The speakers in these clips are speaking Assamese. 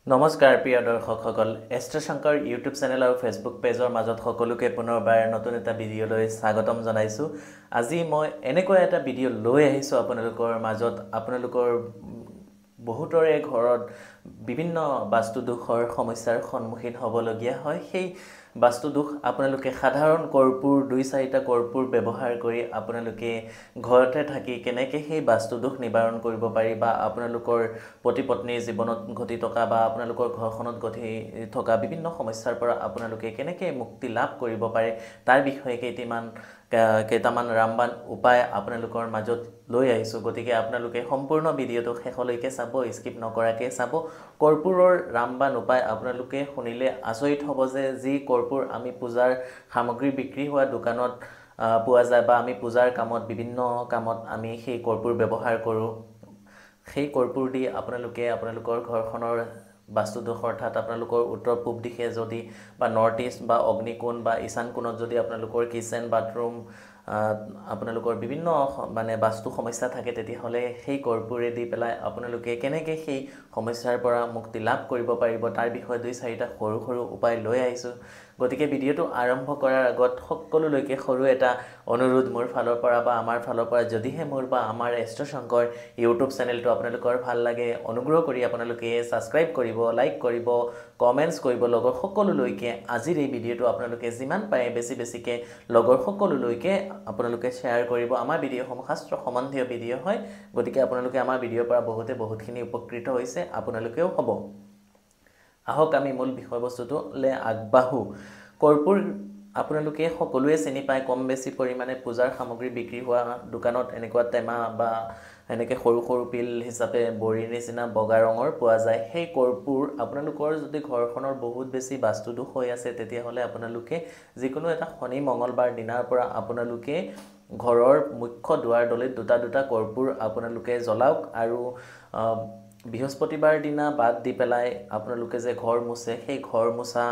নমস্কাৰ প্ৰিয় দৰ্শকসকল এষ্ট্ৰ শংকৰ ইউটিউব চেনেল আৰু ফেচবুক পেজৰ মাজত সকলোকে পুনৰবাৰ নতুন এটা ভিডিঅ'লৈ স্বাগতম জনাইছোঁ। আজি মই এনেকুৱা এটা ভিডিঅ' লৈ আহিছোঁ আপোনালোকৰ মাজত। আপোনালোকৰ বহুতৰে ঘৰত বিভিন্ন বাস্তুদোষৰ সমস্যাৰ সন্মুখীন হ'বলগীয়া হয়। সেই বাস্তুদোষ আপোনালোকে সাধাৰণ কৰ্পূৰ 2-4টা কৰ্পূৰ ব্যৱহাৰ কৰি আপোনালোকে ঘৰতে থাকি কেনেকৈ সেই বাস্তুদোষ নিবাৰণ কৰিব পাৰি বা আপোনালোকৰ পতি পত্নীৰ জীৱনত ঘটি থকা বা আপোনালোকৰ ঘৰখনত ঘটি থকা বিভিন্ন সমস্যাৰ পৰা আপোনালোকে কেনেকৈ মুক্তি লাভ কৰিব পাৰে তাৰ বিষয়ে কেইটামান ৰামবান উপায় আপোনালোকৰ মাজত লৈ আহিছোঁ। গতিকে আপোনালোকে সম্পূৰ্ণ ভিডিঅ'টো শেষলৈকে চাব, স্কিপ নকৰাকৈ চাব। কৰ্পূৰৰ ৰামবান উপায় আপোনালোকে শুনিলে আচৰিত হ'ব যে যি কৰ্পূৰ আমি পূজাৰ সামগ্ৰী বিক্ৰী হোৱা দোকানত পোৱা যায় বা আমি পূজাৰ কামত বিভিন্ন কামত আমি সেই কৰ্পূৰ ব্যৱহাৰ কৰোঁ। সেই কৰ্পূৰ দি আপোনালোকে আপোনালোকৰ ঘৰখনৰ বাস্তুদোষ অৰ্থাৎ আপোনালোকৰ উত্তৰ পূব দিশে যদি বা নৰ্থ ইষ্ট বা অগ্নিকোণ বা ঈশান কোণত যদি আপোনালোকৰ কিচেন বাথৰুম আপোনালোকৰ বিভিন্ন বাস্তু সমস্যা থাকে তেতিয়াহ'লে সেই কৰ্পূৰে দি পেলাই আপোনালোকে কেনেকৈ সেই সমস্যাৰ পৰা মুক্তি লাভ কৰিব পাৰিব তাৰ বিষয়ে 2-4টা সৰু সৰু উপায় লৈ আহিছোঁ। গতিকে ভিডিঅ'টো আৰম্ভ কৰাৰ আগত সকলোলৈকে সৰু এটা অনুৰোধ মোৰ ফালৰ পৰা বা আমাৰ ফালৰ পৰা, যদিহে মোৰ বা আমাৰ এষ্ট্ৰ শংকৰ ইউটিউব চেনেলটো আপোনালোকৰ ভাল লাগে অনুগ্ৰহ কৰি আপোনালোকে ছাবস্ক্ৰাইব কৰিব, লাইক কৰিব, কমেণ্টছ কৰিব। লগৰ সকলোলৈকে আজিৰ এই ভিডিঅ'টো আপোনালোকে যিমান পাৰে বেছিকৈ লগৰ সকলোলৈকে আপোনালোকে শ্বেয়াৰ কৰিব। আমাৰ ভিডিঅ'সমূহ শাস্ত্ৰ সম্বন্ধীয় ভিডিঅ' হয়, গতিকে আপোনালোকে আমাৰ ভিডিঅ'ৰ পৰা বহুতখিনি উপকৃত হৈছে, আপোনালোকেও হ'ব। আহক আমি মূল বিষয়বস্তুটোলৈ আগবাঢ়োঁ। কৰ্পূৰ আপোনালোকে সকলোৱে চিনি পায়, কম বেছি পৰিমাণে পূজাৰ সামগ্ৰী বিক্ৰী হোৱা দোকানত এনেকুৱা টেমা বা এনেকৈ সৰু সৰু পিল হিচাপে বড়িৰ নিচিনা বগা ৰঙৰ পোৱা যায়। সেই কৰ্পূৰ আপোনালোকৰ যদি ঘৰখনৰ বহুত বেছি বাস্তুদোষ হৈ আছে তেতিয়াহ'লে আপোনালোকে যিকোনো এটা শনি মঙলবাৰ দিনাৰ পৰা আপোনালোকে ঘৰৰ মুখ্য দুৱাৰদলিত 2টা কৰ্পূৰ আপোনালোকে জ্বলাওক আৰু বৃহস্পতিবাৰ দিনা বাদ দি পেলাই আপোনালোকে যে ঘৰ মুছে সেই ঘৰ মুছা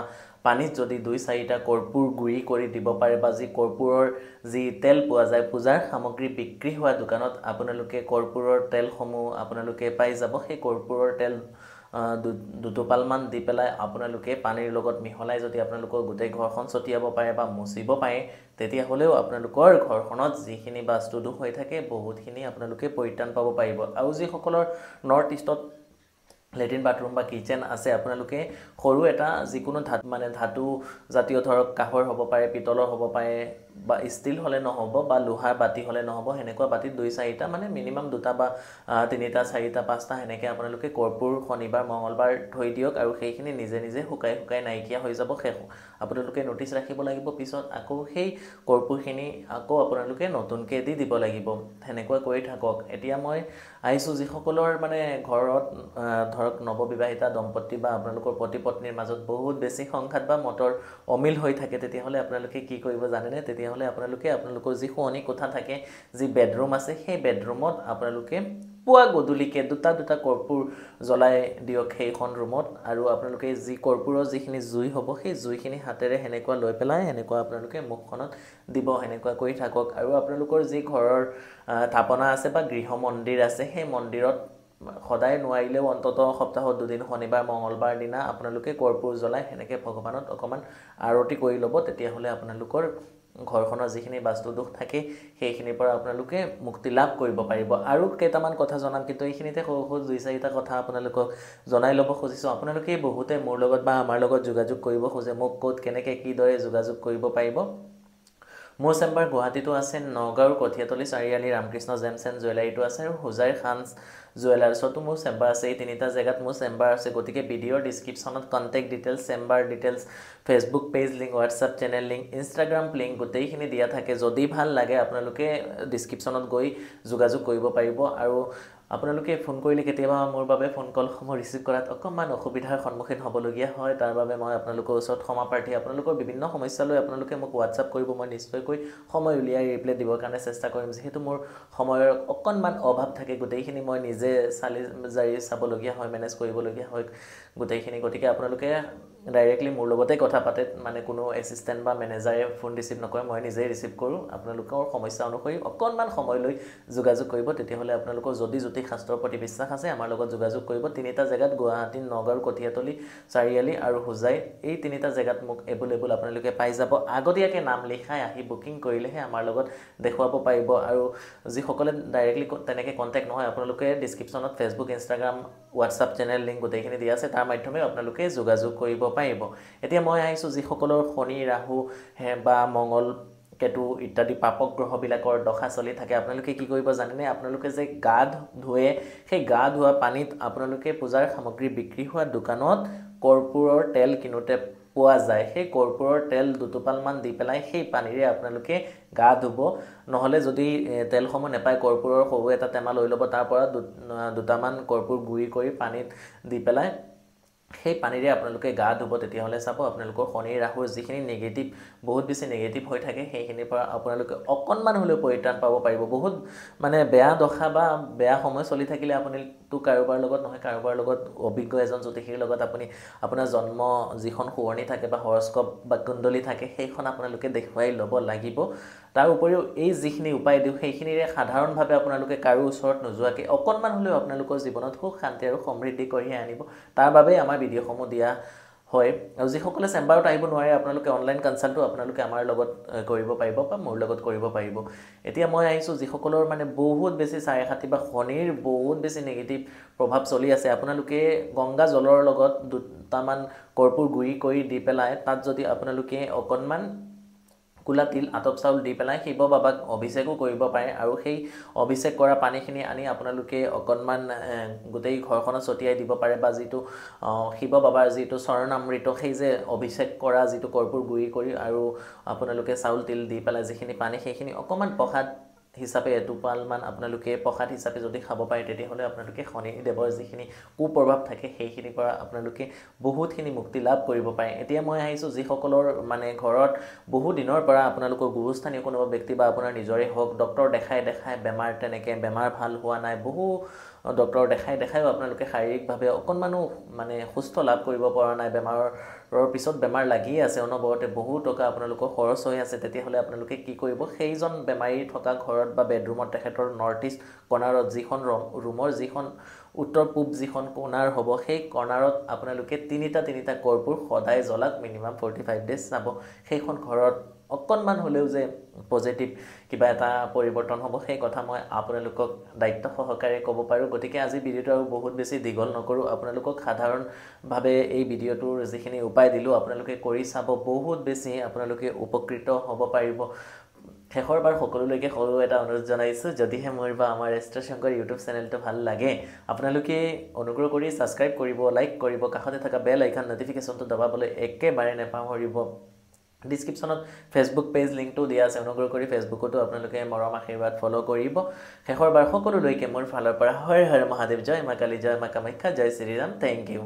পানীত যদি 2-4টা কৰ্পূৰ গুড়ি কৰি দিব পাৰে বা যি কৰ্পূৰৰ যি তেল পোৱা যায় পূজাৰ সামগ্ৰী বিক্ৰী হোৱা দোকানত আপোনালোকে কৰ্পূৰৰ তেলসমূহ আপোনালোকে পাই যাব। সেই কৰ্পূৰৰ তেল দুটোপালমান দি পেলাই আপোনালোকে পানীৰ লগত মিহলাই যদি আপোনালোকৰ গোটেই ঘৰখন ছটিয়াব পাৰে বা মুচিব পাৰে তেতিয়াহ'লেও আপোনালোকৰ ঘৰখনত যিখিনি বাস্তুদোষ হৈ থাকে বহুতখিনি আপোনালোকে পৰিত্ৰাণ পাব পাৰিব। আৰু যিসকলৰ নৰ্থ ইষ্টত লেট্ৰিন বাথৰুম বা কিচেন আছে আপোনালোকে সৰু এটা যিকোনো ধাতু জাতীয় ধৰক কাঁহৰ হ'ব পাৰে, পিতলৰ হ'ব পাৰে বা ষ্টিল হ'লে নহ'ব বা লোহাৰ বাতি হ'লে নহ'ব, সেনেকুৱা বাতিত 2-4টা মিনিমাম 2টা বা 3টা 4টা 5টা সেনেকৈ আপোনালোকে কৰ্পূৰ শনিবাৰ মঙলবাৰ থৈ দিয়ক আৰু সেইখিনি নিজে শুকাই নাইকিয়া হৈ যাব। আপোনালোকে নটিচ ৰাখিব লাগিব, পিছত আকৌ সেই কৰ্পূৰখিনি আকৌ আপোনালোকে নতুনকৈ দি দিব লাগিব। সেনেকুৱা কৰি থাকক। এতিয়া মই আহিছোঁ যিসকলৰ ঘৰত ধৰক নৱবিবাহিতা দম্পতি বা আপোনালোকৰ পতি পত্নীৰ মাজত বহুত বেছি সংঘাত বা মতৰ অমিল হৈ থাকে তেতিয়াহ'লে আপোনালোকে কি কৰিব জানেনে? তেতিয়াহ'লে আপোনালোকৰ যি শোৱনি কোঠা থাকে, যি বেডৰুম আছে সেই বেডৰুমত আপোনালোকে পুৱা গধূলিকে 2টা কৰ্পূৰ জ্বলাই দিয়ক সেইখন ৰুমত। আৰু আপোনালোকে যি কৰ্পূৰৰ যিখিনি জুই হ'ব সেই জুইখিনি হাতেৰে সেনেকুৱা লৈ পেলাই সেনেকুৱা আপোনালোকে মুখখনত দিব, সেনেকুৱা কৰি থাকক। আৰু আপোনালোকৰ যি ঘৰৰ থাপনা আছে বা গৃহ মন্দিৰ আছে সেই মন্দিৰত সদায় নোৱাৰিলেও অন্তত সপ্তাহত 2 দিন শনিবাৰ মঙলবাৰ দিনা আপোনালোকে কৰ্পূৰ জ্বলাই সেনেকৈ ভগৱানত অকণমান আৰতি কৰি ল'ব। তেতিয়াহ'লে আপোনালোকৰ ঘৰখনৰ যিখিনি বাস্তুদোষ থাকে সেইখিনিৰ পৰা আপোনালোকে মুক্তি লাভ কৰিব পাৰিব। আৰু কেইটামান কথা জনাম, কিন্তু এইখিনিতে সৰু 2-4টা কথা আপোনালোকক জনাই ল'ব খুজিছোঁ। আপোনালোকে বহুতে মোৰ লগত বা আমাৰ লগত যোগাযোগ কৰিব খোজে, মোক ক'ত কেনেকৈ কিদৰে যোগাযোগ কৰিব পাৰিব। মোৰ চেম্বাৰ গুৱাহাটীতো আছে, নগাঁৱৰ কঠীয়াতলী চাৰিআলি ৰামকৃষ্ণ জেমছ এণ্ড জুৱেলাৰীটো আছে আৰু হোজাইৰ খানছ জুৱেলাৰ্ছতো মোৰ চেম্বাৰ আছে। এই 3টা জেগাত মোৰ চেম্বাৰ আছে। গতিকে ভিডিঅ'ৰ ডিছক্ৰিপশ্যনত contact details, chamber details, Facebook page link, WhatsApp channel link, Instagram link গোটেইখিনি দিয়া থাকে। যদি ভাল লাগে আপোনালোকে ডিছক্ৰিপশ্যনত গৈ যোগাযোগ কৰিব পাৰিব। আৰু আপোনালোকে ফোন কৰিলে কেতিয়াবা মোৰ বাবে ফোন কলসমূহ ৰিচিভ কৰাত অকণমান অসুবিধাৰ সন্মুখীন হ'বলগীয়া হয়, তাৰ বাবে মই আপোনালোকৰ ওচৰত ক্ষমা প্ৰাৰ্থী। আপোনালোকৰ বিভিন্ন সমস্যালৈ আপোনালোকে মোক হোৱাটছআপ কৰিব, মই নিশ্চয়কৈ সময় উলিয়াই ৰিপ্লাই দিবৰ কাৰণে চেষ্টা কৰিম। যিহেতু মোৰ সময়ৰ অকণমান অভাৱ থাকে, গোটেইখিনি মই নিজে চাবলগীয়া হয়, মেনেজ কৰিবলগীয়া হয় গোটেইখিনি। গতিকে আপোনালোকে ডাইৰেক্টলি মোৰ লগতে কথা পাতে, কোনো এছিষ্টেণ্ট বা মেনেজাৰে ফোন ৰিচিভ নকৰে, মই নিজেই ৰিচিভ কৰোঁ। আপোনালোকৰ সমস্যা অনুসৰি অকণমান সময় লৈ যোগাযোগ কৰিব, তেতিয়াহ'লে আপোনালোকৰ যদি যদি শাস্ত্ৰৰ প্ৰতি বিশ্বাস আছে আমাৰ লগত যোগাযোগ কৰিব তিনিটা জেগাত গুৱাহাটী নগাঁও কঠিয়াতলি চাৰিআলি আৰু হোজাই এই তিনিটা জেগাত মোক এভেইলেবল আপোনালোকে পাই যাব আগতীয়াকৈ নাম লিখাই আহি বুকিং কৰিলেহে আমাৰ লগত দেখুৱাব পাৰিব আৰু যিসকলে ডাইৰেক্টলি তেনেকৈ কণ্টেক্ট নহয় আপোনালোকে ডিছক্ৰিপশ্যনত Facebook Instagram WhatsApp channel link গোটেইখিনি দিয়া আছে তাৰ মাধ্যমে আপোনালোকে যোগাযোগ কৰিব পাৰিব এতিয়া মই আহিছোঁ যিসকলৰ শনি ৰাহু বা মংগল কেতু ইত্যাদি পাপক গ্ৰহবিলাকৰ দশা চলি থাকে আপোনালোকে কি কৰিব জানেনে আপোনালোকে যে গা ধুৱে সেই গা ধোৱা পানীত আপোনালোকে পূজাৰ সামগ্ৰী বিক্ৰী হোৱা দোকানত কৰ্পূৰৰ তেল কিনোতে পোৱা যায় সেই কৰ্পূৰৰ তেল দুটোপালমান দি পেলাই সেই পানীৰে আপোনালোকে গা ধুব নহলে যদি তেলসমূহ নেপায় কৰ্পূৰৰ সৰু এটা টেমা লৈ ল'ব তাৰ পৰা দুটামান কৰ্পূৰ গুৰি কৰি পানীত দি পেলাই সেই পানীৰে আপোনালোকে গা ধুব তেতিয়াহলে চাব আপোনালোকৰ শনি ৰাহুৰ যিখিনি নেগেটিভ বহুত বেছি নেগেটিভ হৈ থাকে সেইখিনিৰ পৰা আপোনালোকে অকণমান হ'লেও পৰিত্ৰাণ পাব পাৰিব বহুত মানে বেয়া দশা বা বেয়া সময় চলি থাকিলে আপুনি তো কাৰোবাৰ লগত নহয় কাৰোবাৰ লগত অভিজ্ঞ এজন জ্যোতিষীৰ লগত আপুনি আপোনাৰ জন্ম যিখন শুৱনি থাকে বা হৰস্কোপ বা কুণ্ডলী থাকে সেইখন আপোনালোকে দেখুৱাই ল'ব লাগিব তাৰ উপৰিও এই যিখিনি উপায় দিওঁ সেইখিনিৰে সাধাৰণভাৱে আপোনালোকে কাৰো ওচৰত নোযোৱাকৈ অকণমান হ'লেও আপোনালোকৰ জীৱনত সুখ শান্তি আৰু সমৃদ্ধি কঢ়িয়াই আনিব তাৰ বাবে আমাৰ ভিডিঅ'সমূহ দিয়া হয় আৰু যিসকলে চেম্বাৰত আহিব নোৱাৰে আপোনালোকে অনলাইন কনচাল্টটো আপোনালোকে আমাৰ লগত কৰিব পাৰিব বা মোৰ লগত কৰিব পাৰিব এতিয়া মই আহিছোঁ যিসকলৰ মানে বহুত বেছি চাৰে খাতি বা শনিৰ বহুত বেছি নেগেটিভ প্ৰভাৱ চলি আছে আপোনালোকে গংগা জলৰ লগত দুটামান কৰ্পূৰ গুৰি কৰি দি পেলাই তাত যদি আপোনালোকে অকণমান কুলা তিল আতপ চাউল দি পেলাই শিৱ বাবাক অভিষেকো কৰিব পাৰে আৰু সেই অভিষেক কৰা পানীখিনি আনি আপোনালোকে অকণমান গোটেই ঘৰখনত ছটিয়াই দিব পাৰে বা যিটো শিৱ বাবাৰ যিটো চৰণামৃত সেই যে অভিষেক কৰা যিটো কৰ্পূৰ গুৰি কৰি আৰু আপোনালোকে চাউল তিল দি পেলাই যিখিনি পানী সেইখিনি অকণমান প্ৰসাদ হিচাপে এটোপালমান আপোনালোকে প্ৰসাদ হিচাপে যদি খাব পাৰে তেতিয়াহ'লে আপোনালোকে শনিদেৱৰ যিখিনি কুপ্ৰভাৱ থাকে সেইখিনিৰ পৰা আপোনালোকে বহুতখিনি মুক্তি লাভ কৰিব পাৰে এতিয়া মই আহিছোঁ যিসকলৰ মানে ঘৰত বহু দিনৰ পৰা আপোনালোকৰ গুৰুস্থানীয় কোনোবা ব্যক্তি বা আপোনাৰ নিজৰে হওক ডক্টৰ দেখাই বেমাৰ তেনেকৈ বেমাৰ ভাল হোৱা নাই বহু ডক্টৰ দেখাইও আপোনালোকে শাৰীৰিকভাৱে অকণমানো মানে সুস্থ লাভ কৰিব পৰা নাই বেমাৰৰ পিছত বেমাৰ লাগি আছে অনবৰতে বহু টকা আপোনালোকৰ খৰচ হৈ আছে তেতিয়াহ'লে আপোনালোকে কি কৰিব সেইজন বেমাৰী থকা ঘৰত বা বেডৰুমত তেখেতৰ নৰ্থ ইষ্ট কৰ্ণাৰত যিখন ৰুমৰ যিখন উত্তৰ পূব যিখন কৰ্ণাৰ হ'ব সেই কৰ্ণাৰত আপোনালোকে তিনিটা কৰ্পূৰ সদায় জ্বলাক মিনিমাম 45 ডেজ চাব সেইখন ঘৰত অকণমান হ'লেও যে পজিটিভ কিবা এটা পৰিৱৰ্তন হ'ব সেই কথা মই আপোনালোকক দায়িত্ব সহকাৰে ক'ব পাৰোঁ গতিকে আজি ভিডিঅ'টো আৰু বহুত বেছি দীঘল নকৰোঁ আপোনালোকক সাধাৰণভাৱে এই ভিডিঅ'টোৰ যিখিনি উপায় দিলোঁ আপোনালোকে কৰি চাব বহুত বেছি আপোনালোকে উপকৃত হ'ব পাৰিব শেষৰবাৰ সকলোলৈকে সৰু এটা অনুৰোধ জনাইছোঁ যদিহে মোৰ বা আমাৰ এষ্ট্ৰ শংকৰ ইউটিউব চেনেলটো ভাল লাগে আপোনালোকে অনুগ্ৰহ কৰি ছাবস্ক্ৰাইব কৰিব লাইক কৰিব কাষতে থকা বেল আইকন নটিফিকেশ্যনটো দবাবলৈ একেবাৰে নেপাহৰিব ডিছক্ৰিপশ্যনত ফেচবুক পেজ লিংকটো দিয়া আছে অনুগ্ৰহ কৰি ফেচবুকতো আপোনালোকে মৰম আশীৰ্বাদ ফ'ল' কৰিব শেষৰবাৰ সকলোলৈকে মোৰ ফালৰ পৰা হৰ হৰ মহাদেৱ জয় মা কালী জয় মা কামাখ্যা জয় শ্ৰীৰাম থেংক ইউ